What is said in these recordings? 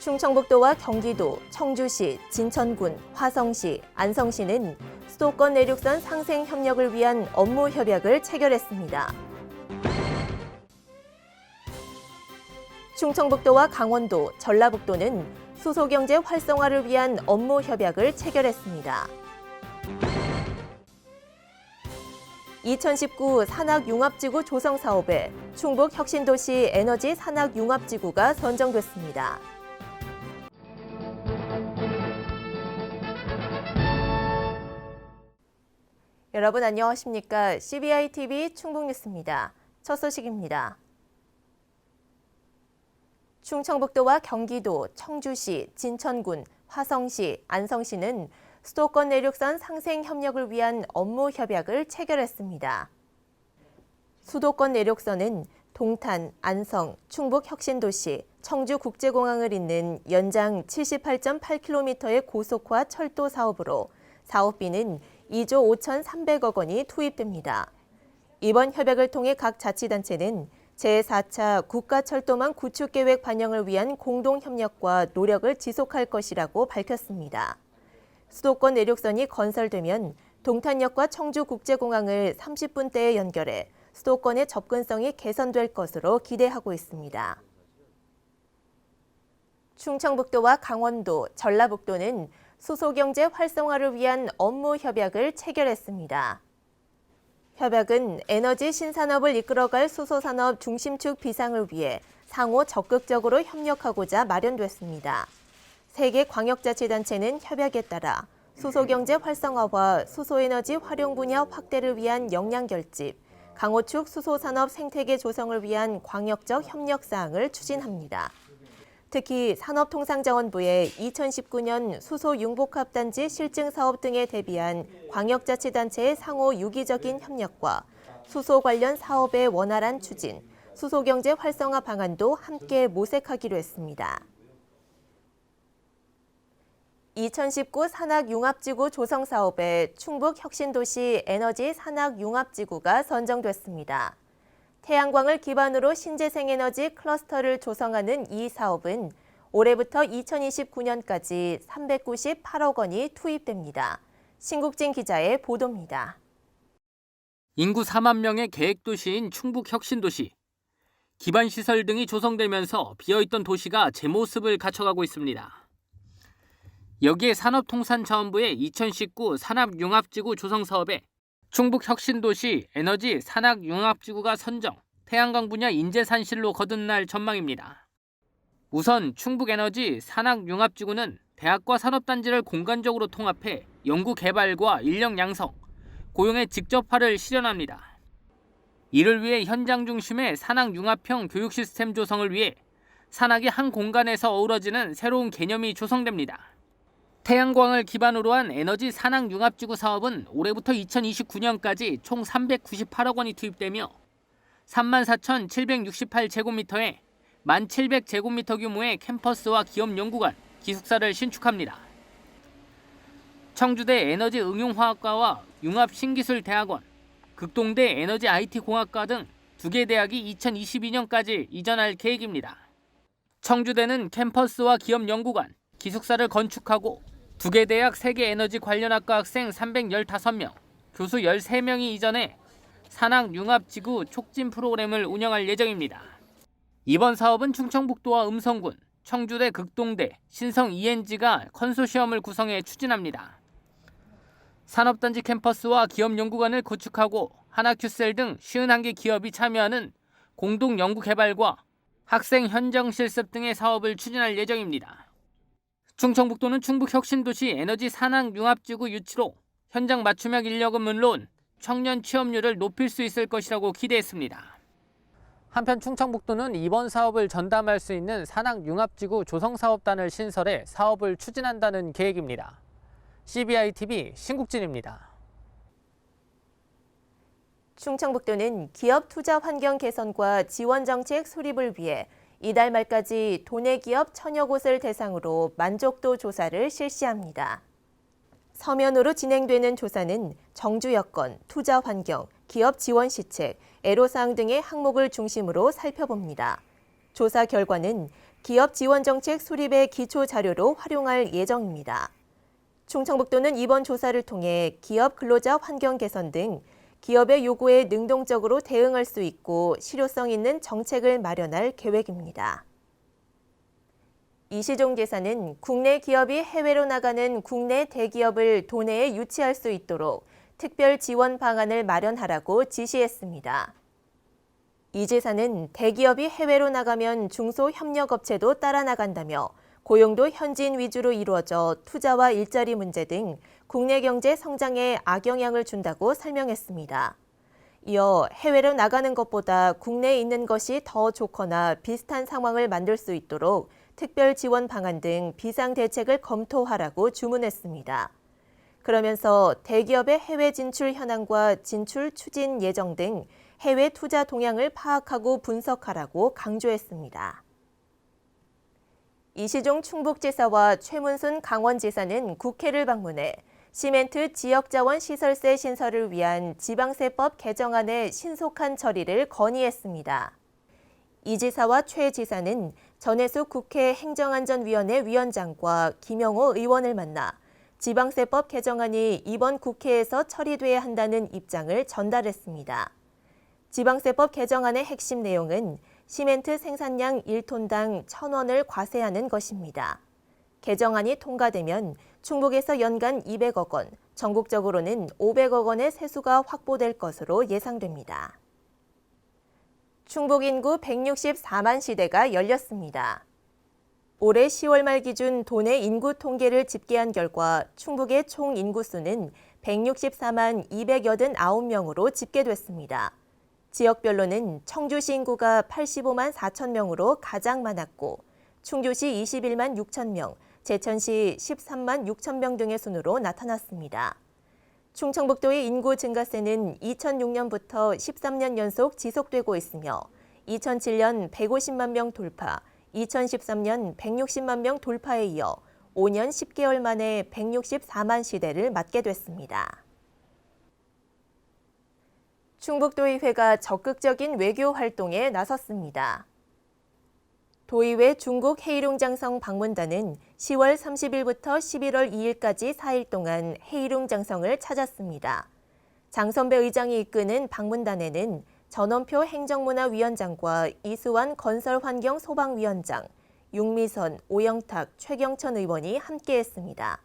충청북도와 경기도, 청주시, 진천군, 화성시, 안성시는 수도권 내륙선 상생 협력을 위한 업무 협약을 체결했습니다. 충청북도와 강원도, 전라북도는 수소경제 활성화를 위한 업무 협약을 체결했습니다. 2019 산학융합지구 조성 사업에 충북혁신도시 에너지 산학융합지구가 선정됐습니다. 여러분 안녕하십니까? CBI-TV 충북뉴스입니다. 첫 소식입니다. 충청북도와 경기도, 청주시, 진천군, 화성시, 안성시는 수도권 내륙선 상생 협력을 위한 업무 협약을 체결했습니다. 수도권 내륙선은 동탄, 안성, 충북혁신도시, 청주국제공항을 잇는 연장 78.8km의 고속화 철도 사업으로 사업비는 2조 5,300억 원이 투입됩니다. 이번 협약을 통해 각 자치단체는 제4차 국가철도망 구축계획 반영을 위한 공동협력과 노력을 지속할 것이라고 밝혔습니다. 수도권 내륙선이 건설되면 동탄역과 청주국제공항을 30분대에 연결해 수도권의 접근성이 개선될 것으로 기대하고 있습니다. 충청북도와 강원도, 전라북도는 수소경제 활성화를 위한 업무 협약을 체결했습니다. 협약은 에너지 신산업을 이끌어갈 수소산업 중심축 비상을 위해 상호 적극적으로 협력하고자 마련됐습니다. 세 개 광역자치단체는 협약에 따라 수소경제 활성화와 수소에너지 활용 분야 확대를 위한 역량 결집, 강호축 수소산업 생태계 조성을 위한 광역적 협력 사항을 추진합니다. 특히 산업통상자원부의 2019년 수소 융복합단지 실증 사업 등에 대비한 광역자치단체의 상호 유기적인 협력과 수소 관련 사업의 원활한 추진, 수소경제 활성화 방안도 함께 모색하기로 했습니다. 2019 산학융합지구 조성 사업에 충북혁신도시 에너지 산학융합지구가 선정됐습니다. 태양광을 기반으로 신재생에너지 클러스터를 조성하는 이 사업은 올해부터 2029년까지 398억 원이 투입됩니다. 신국진 기자의 보도입니다. 인구 4만 명의 계획도시인 충북혁신도시. 기반시설 등이 조성되면서 비어있던 도시가 제 모습을 갖춰가고 있습니다. 여기에 산업통상자원부의 2019 산업융합지구 조성 사업에 충북혁신도시 에너지 산학융합지구가 선정, 태양광 분야 인재산실로 거듭날 전망입니다. 우선 충북에너지 산학융합지구는 대학과 산업단지를 공간적으로 통합해 연구개발과 인력 양성, 고용의 직접화를 실현합니다. 이를 위해 현장 중심의 산학융합형 교육 시스템 조성을 위해 산학이 한 공간에서 어우러지는 새로운 개념이 조성됩니다. 태양광을 기반으로 한 에너지 산학융합지구 사업은 올해부터 2029년까지 총 398억 원이 투입되며 34,768제곱미터에 1,700제곱미터 규모의 캠퍼스와 기업 연구관, 기숙사를 신축합니다. 청주대 에너지응용화학과와 융합신기술대학원, 극동대 에너지 IT공학과 등 2개 대학이 2022년까지 이전할 계획입니다. 청주대는 캠퍼스와 기업 연구관, 기숙사를 건축하고 2개 대학 3개 에너지 관련 학과 학생 315명, 교수 13명이 이전해 산학융합지구 촉진 프로그램을 운영할 예정입니다. 이번 사업은 충청북도와 음성군, 청주대 극동대, 신성 ENG가 컨소시엄을 구성해 추진합니다. 산업단지 캠퍼스와 기업 연구관을 구축하고 하나큐셀 등 51개 기업이 참여하는 공동 연구개발과 학생 현장 실습 등의 사업을 추진할 예정입니다. 충청북도는 충북혁신도시 에너지 산학융합지구 유치로 현장 맞춤형 인력은 물론 청년 취업률을 높일 수 있을 것이라고 기대했습니다. 한편 충청북도는 이번 사업을 전담할 수 있는 산학융합지구 조성사업단을 신설해 사업을 추진한다는 계획입니다. CBI-TV 신국진입니다. 충청북도는 기업 투자 환경 개선과 지원 정책 수립을 위해 이달 말까지 도내 기업 1000여 곳을 대상으로 만족도 조사를 실시합니다. 서면으로 진행되는 조사는 정주 여건, 투자 환경, 기업 지원 시책, 애로사항 등의 항목을 중심으로 살펴봅니다. 조사 결과는 기업 지원 정책 수립의 기초 자료로 활용할 예정입니다. 충청북도는 이번 조사를 통해 기업 근로자 환경 개선 등 기업의 요구에 능동적으로 대응할 수 있고 실효성 있는 정책을 마련할 계획입니다. 이시종 지사는 국내 기업이 해외로 나가는 국내 대기업을 도내에 유치할 수 있도록 특별 지원 방안을 마련하라고 지시했습니다. 이 지사는 대기업이 해외로 나가면 중소협력업체도 따라 나간다며 고용도 현지인 위주로 이루어져 투자와 일자리 문제 등 국내 경제 성장에 악영향을 준다고 설명했습니다. 이어 해외로 나가는 것보다 국내에 있는 것이 더 좋거나 비슷한 상황을 만들 수 있도록 특별 지원 방안 등 비상 대책을 검토하라고 주문했습니다. 그러면서 대기업의 해외 진출 현황과 진출 추진 예정 등 해외 투자 동향을 파악하고 분석하라고 강조했습니다. 이시종 충북지사와 최문순 강원지사는 국회를 방문해 시멘트 지역자원시설세 신설을 위한 지방세법 개정안의 신속한 처리를 건의했습니다. 이 지사와 최 지사는 전해숙 국회 행정안전위원회 위원장과 김영호 의원을 만나 지방세법 개정안이 이번 국회에서 처리돼야 한다는 입장을 전달했습니다. 지방세법 개정안의 핵심 내용은 시멘트 생산량 1톤당 1,000원을 과세하는 것입니다. 개정안이 통과되면 충북에서 연간 200억 원, 전국적으로는 500억 원의 세수가 확보될 것으로 예상됩니다. 충북 인구 164만 시대가 열렸습니다. 올해 10월 말 기준 도내 인구 통계를 집계한 결과 충북의 총 인구수는 164만 289명으로 집계됐습니다. 지역별로는 청주시 인구가 85만 4천 명으로 가장 많았고 충주시 21만 6천 명, 제천시 13만 6천 명 등의 순으로 나타났습니다. 충청북도의 인구 증가세는 2006년부터 13년 연속 지속되고 있으며 2007년 150만 명 돌파, 2013년 160만 명 돌파에 이어 5년 10개월 만에 164만 시대를 맞게 됐습니다. 충북도의회가 적극적인 외교 활동에 나섰습니다. 도의회 중국 헤이룽장성 방문단은 10월 30일부터 11월 2일까지 4일 동안 헤이룽장성을 찾았습니다. 장선배 의장이 이끄는 방문단에는 전원표 행정문화위원장과 이수완 건설환경소방위원장, 윤미선, 오영탁, 최경천 의원이 함께했습니다.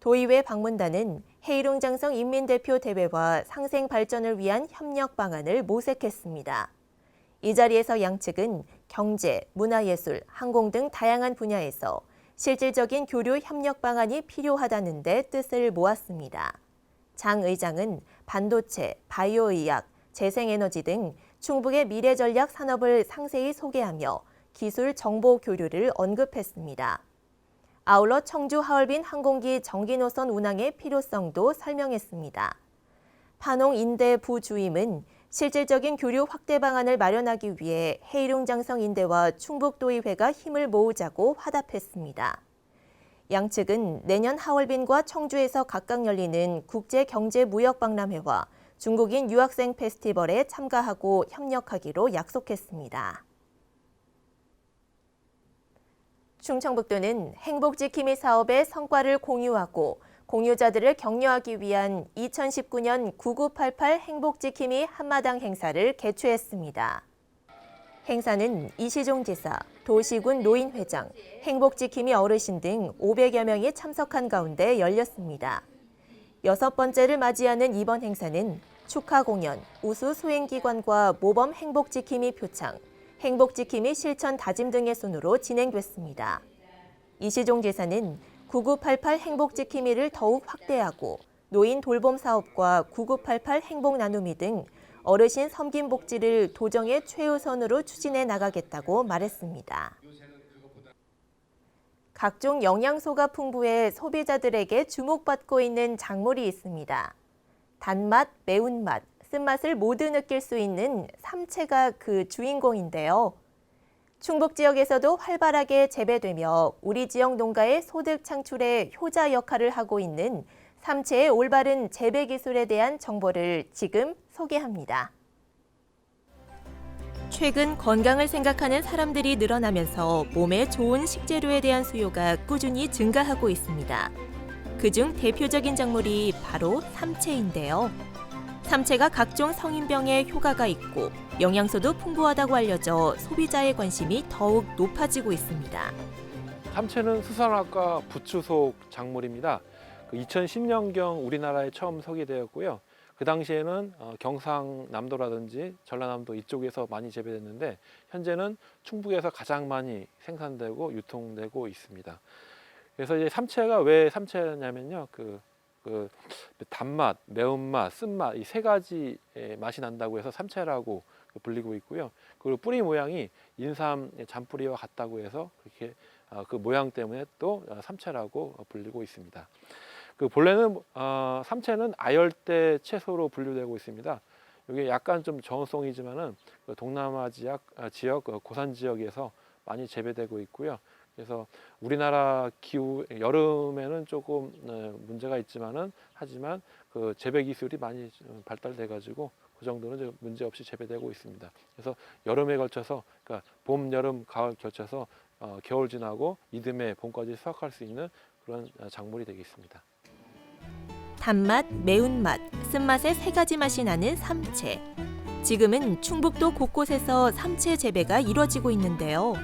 도의회 방문단은 헤이룽장성 인민대표 대회와 상생 발전을 위한 협력 방안을 모색했습니다. 이 자리에서 양측은 경제, 문화예술, 항공 등 다양한 분야에서 실질적인 교류 협력 방안이 필요하다는 데 뜻을 모았습니다. 장 의장은 반도체, 바이오의학, 재생에너지 등 충북의 미래 전략 산업을 상세히 소개하며 기술 정보 교류를 언급했습니다. 아울러 청주 하얼빈 항공기 정기 노선 운항의 필요성도 설명했습니다. 판홍 인대 부주임은 실질적인 교류 확대 방안을 마련하기 위해 헤이룽장성 인대와 충북도의회가 힘을 모으자고 화답했습니다. 양측은 내년 하얼빈과 청주에서 각각 열리는 국제경제무역박람회와 중국인 유학생 페스티벌에 참가하고 협력하기로 약속했습니다. 충청북도는 행복지킴이 사업의 성과를 공유하고 공유자들을 격려하기 위한 2019년 9988 행복지킴이 한마당 행사를 개최했습니다. 행사는 이시종 지사, 도시군 노인회장, 행복지킴이 어르신 등 500여 명이 참석한 가운데 열렸습니다. 6번째를 맞이하는 이번 행사는 축하 공연, 우수 수행기관과 모범 행복지킴이 표창, 행복지킴이 실천 다짐 등의 순으로 진행됐습니다. 이시종 지사는 9988 행복지킴이를 더욱 확대하고 노인 돌봄 사업과 9988 행복 나눔이 등 어르신 섬김 복지를 도정의 최우선으로 추진해 나가겠다고 말했습니다. 각종 영양소가 풍부해 소비자들에게 주목받고 있는 작물이 있습니다. 단맛, 매운맛, 쓴맛을 모두 느낄 수 있는 삼채가 그 주인공인데요. 충북 지역에서도 활발하게 재배되며 우리 지역 농가의 소득 창출에 효자 역할을 하고 있는 삼채의 올바른 재배 기술에 대한 정보를 지금 소개합니다. 최근 건강을 생각하는 사람들이 늘어나면서 몸에 좋은 식재료에 대한 수요가 꾸준히 증가하고 있습니다. 그중 대표적인 작물이 바로 삼채인데요. 삼채가 각종 성인병에 효과가 있고 영양소도 풍부하다고 알려져 소비자의 관심이 더욱 높아지고 있습니다. 삼채는 수산화과 부추속 작물입니다. 2010년경 우리나라에 처음 소개되었고요. 그 당시에는 경상남도라든지 전라남도 이쪽에서 많이 재배됐는데 현재는 충북에서 가장 많이 생산되고 유통되고 있습니다. 그래서 이제 삼채가 왜 삼채냐면요, 그 단맛, 매운맛, 쓴맛 이 세 가지 맛이 난다고 해서 삼채라고 불리고 있고요. 그리고 뿌리 모양이 인삼 잔뿌리와 같다고 해서 그렇게 그 모양 때문에 또 삼채라고 불리고 있습니다. 본래는 삼채는 아열대 채소로 분류되고 있습니다. 이게 약간 좀 저온성이지만은 동남아 지역 고산 지역에서 많이 재배되고 있고요. 그래서 우리나라 기후 여름에는 조금 문제가 있지만은 하지만 그 재배 기술이 많이 발달돼 가지고 그 정도는 문제 없이 재배되고 있습니다. 그래서 여름에 걸쳐서 그러니까 봄, 여름, 가을 걸쳐서 겨울 지나고 이듬해 봄까지 수확할 수 있는 그런 작물이 되겠습니다. 단맛, 매운맛, 쓴맛의 세 가지 맛이 나는 삼채. 지금은 충북도 곳곳에서 삼채 재배가 이뤄지고 있는데요.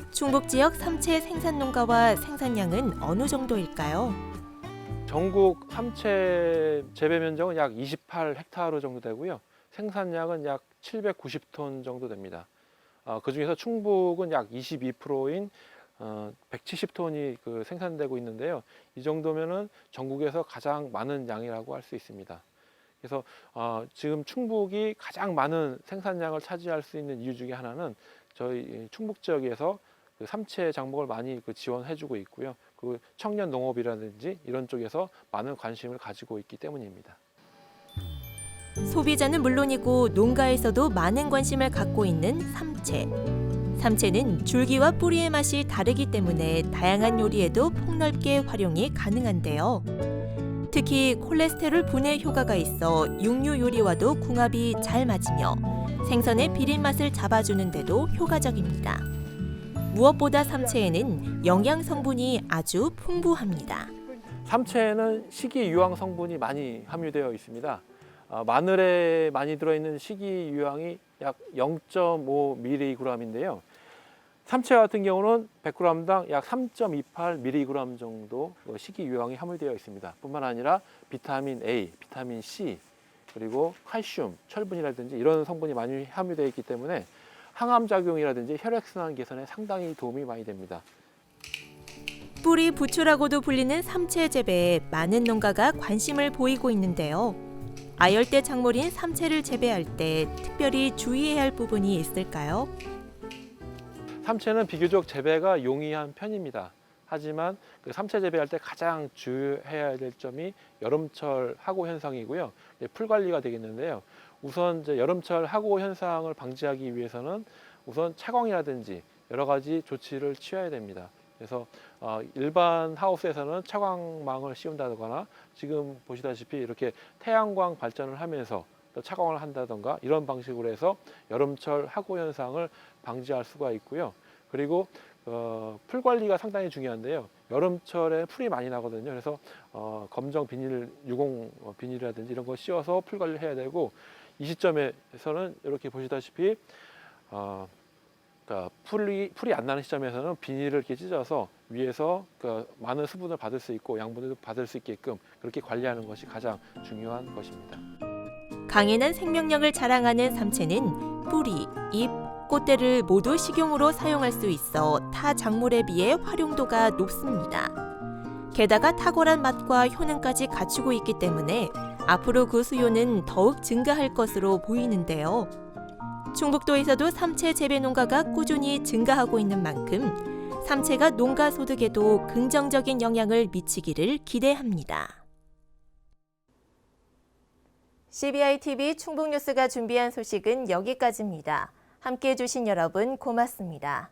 충북 지역 삼채 생산 농가와 생산량은 어느 정도일까요? 전국 삼채 재배 면적은 약 28헥타르 정도 되고요. 생산량은 약 790톤 정도 됩니다. 그 중에서 충북은 약 22%인 170톤이 생산되고 있는데요. 이 정도면은 전국에서 가장 많은 양이라고 할 수 있습니다. 그래서 지금 충북이 가장 많은 생산량을 차지할 수 있는 이유 중에 하나는 저희 충북 지역에서 삼채 작목을 많이 지원해주고 있고요. 그 청년 농업이라든지 이런 쪽에서 많은 관심을 가지고 있기 때문입니다. 소비자는 물론이고 농가에서도 많은 관심을 갖고 있는 삼채. 삼채는 줄기와 뿌리의 맛이 다르기 때문에 다양한 요리에도 폭넓게 활용이 가능한데요. 특히 콜레스테롤 분해 효과가 있어 육류 요리와도 궁합이 잘 맞으며 생선의 비린 맛을 잡아주는 데도 효과적입니다. 무엇보다 삼채에는 영양 성분이 아주 풍부합니다. 삼채에는 식이유황 성분이 많이 함유되어 있습니다. 마늘에 많이 들어있는 식이유황이 약 0.5mg인데요. 삼채 같은 경우는 100g당 약 3.28mg 정도 식이유황이 함유되어 있습니다. 뿐만 아니라 비타민 A, 비타민 C, 그리고 칼슘, 철분이라든지 이런 성분이 많이 함유되어 있기 때문에 항암작용이라든지 혈액순환 개선에 상당히 도움이 많이 됩니다. 뿌리 부추라고도 불리는 삼채 재배에 많은 농가가 관심을 보이고 있는데요. 아열대 작물인 삼채를 재배할 때 특별히 주의해야 할 부분이 있을까요? 삼채는 비교적 재배가 용이한 편입니다. 하지만 삼채 재배할 때 가장 주의해야 될 점이 여름철 하고 현상이고요. 풀 관리가 되겠는데요. 우선 여름철 하고 현상을 방지하기 위해서는 우선 차광이라든지 여러 가지 조치를 취해야 됩니다. 그래서 일반 하우스에서는 차광망을 씌운다거나 지금 보시다시피 이렇게 태양광 발전을 하면서 또 차광을 한다던가 이런 방식으로 해서 여름철 하고 현상을 방지할 수가 있고요. 그리고 풀 관리가 상당히 중요한데요. 여름철에 풀이 많이 나거든요. 그래서 검정 비닐, 유공 비닐이라든지 이런 거 씌워서 풀 관리를 해야 되고 이 시점에서는 이렇게 보시다시피 그러니까 풀이 안 나는 시점에서는 비닐을 이렇게 찢어서 위에서 많은 수분을 받을 수 있고 양분을 받을 수 있게끔 그렇게 관리하는 것이 가장 중요한 것입니다. 강인한 생명력을 자랑하는 삼채는 뿌리, 잎, 꽃대를 모두 식용으로 사용할 수 있어 타 작물에 비해 활용도가 높습니다. 게다가 탁월한 맛과 효능까지 갖추고 있기 때문에 앞으로 그 수요는 더욱 증가할 것으로 보이는데요. 충북도에서도 삼채 재배 농가가 꾸준히 증가하고 있는 만큼 삼채가 농가 소득에도 긍정적인 영향을 미치기를 기대합니다. CBI-TV 충북뉴스가 준비한 소식은 여기까지입니다. 함께해 주신 여러분 고맙습니다.